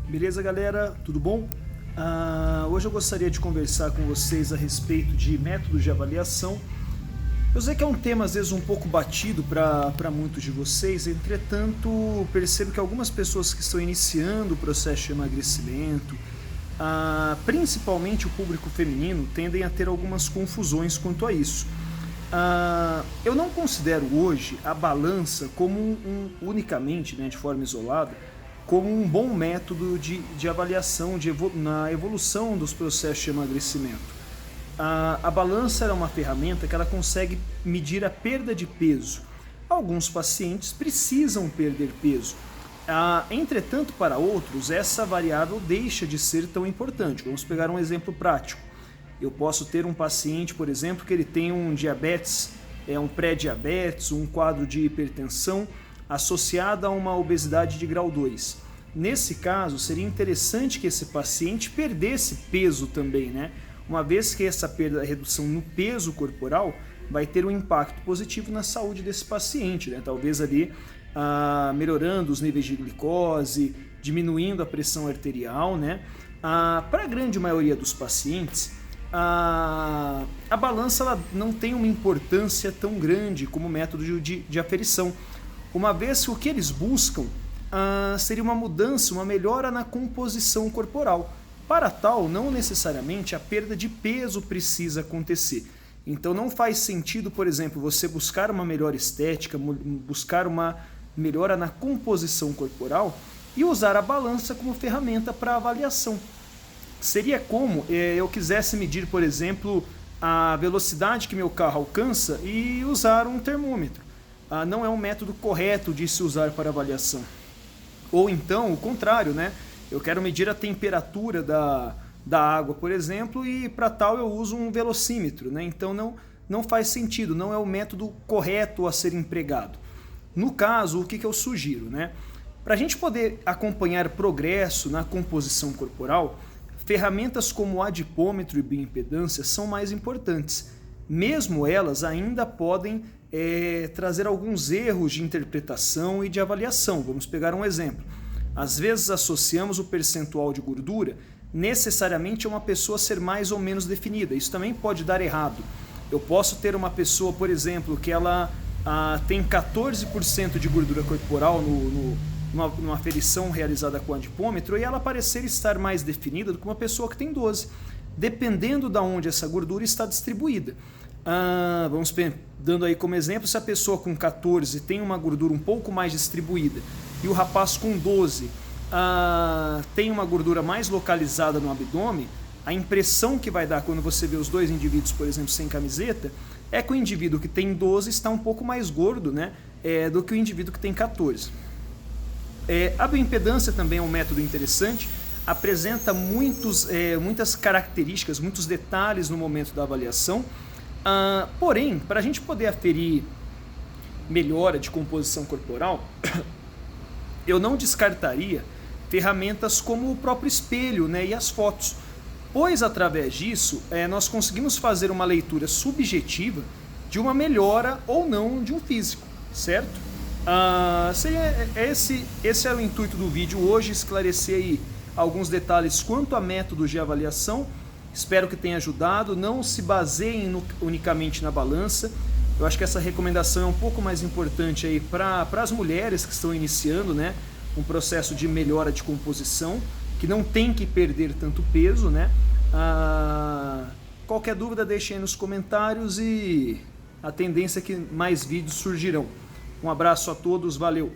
Beleza, galera? Tudo bom? Hoje eu gostaria de conversar com vocês a respeito de métodos de avaliação. Eu sei que é um tema às vezes um pouco batido para muitos de vocês, entretanto percebo que algumas pessoas que estão iniciando o processo de emagrecimento, principalmente o público feminino, tendem a ter algumas confusões quanto a isso. Eu não considero hoje a balança como unicamente, de forma isolada, como um bom método de avaliação na evolução dos processos de emagrecimento. A balança é uma ferramenta que ela consegue medir a perda de peso. Alguns pacientes precisam perder peso. Entretanto, para outros, essa variável deixa de ser tão importante. Vamos pegar um exemplo prático. Eu posso ter um paciente, por exemplo, que ele tem um diabetes, um pré-diabetes, um quadro de hipertensão associada a uma obesidade de grau 2. Nesse caso, seria interessante que esse paciente perdesse peso também, uma vez que essa redução no peso corporal vai ter um impacto positivo na saúde desse paciente, Talvez ali melhorando os níveis de glicose, diminuindo a pressão arterial, Para a grande maioria dos pacientes, a balança ela não tem uma importância tão grande como método de aferição, uma vez que o que eles buscam seria uma mudança, uma melhora na composição corporal. Para tal, não necessariamente a perda de peso precisa acontecer. Então não faz sentido, por exemplo, você buscar uma melhor estética, buscar uma melhora na composição corporal e usar a balança como ferramenta para avaliação. Seria como eu quisesse medir, por exemplo, a velocidade que meu carro alcança e usar um termômetro. Não é um método correto de se usar para avaliação. Ou então, o contrário, Eu quero medir a temperatura da água, por exemplo, e para tal eu uso um velocímetro, Então não faz sentido, não é o método correto a ser empregado. No caso, o que eu sugiro, Para a gente poder acompanhar progresso na composição corporal, ferramentas como o adipômetro e bioimpedância são mais importantes. Mesmo elas ainda podem trazer alguns erros de interpretação e de avaliação. Vamos pegar um exemplo. Às vezes associamos o percentual de gordura necessariamente a uma pessoa ser mais ou menos definida. Isso também pode dar errado. Eu posso ter uma pessoa, por exemplo, que ela tem 14% de gordura corporal numa aferição realizada com adipômetro e ela parecer estar mais definida do que uma pessoa que tem 12%, dependendo de onde essa gordura está distribuída. Vamos dando aí como exemplo, se a pessoa com 14 tem uma gordura um pouco mais distribuída e o rapaz com 12 tem uma gordura mais localizada no abdômen, a impressão que vai dar quando você vê os dois indivíduos, por exemplo, sem camiseta, é que o indivíduo que tem 12 está um pouco mais gordo do que o indivíduo que tem 14. A bioimpedância também é um método interessante, apresenta muitas características, muitos detalhes no momento da avaliação. Porém, para a gente poder aferir melhora de composição corporal, eu não descartaria ferramentas como o próprio espelho e as fotos, pois através disso nós conseguimos fazer uma leitura subjetiva de uma melhora ou não de um físico, certo? Esse era o intuito do vídeo hoje, esclarecer aí alguns detalhes quanto a métodos de avaliação. Espero que tenha ajudado. Não se baseiem unicamente na balança. Eu acho que essa recomendação é um pouco mais importante aí para as mulheres que estão iniciando um processo de melhora de composição, que não tem que perder tanto peso. Qualquer dúvida deixe aí nos comentários e a tendência é que mais vídeos surgirão. Um abraço a todos, valeu!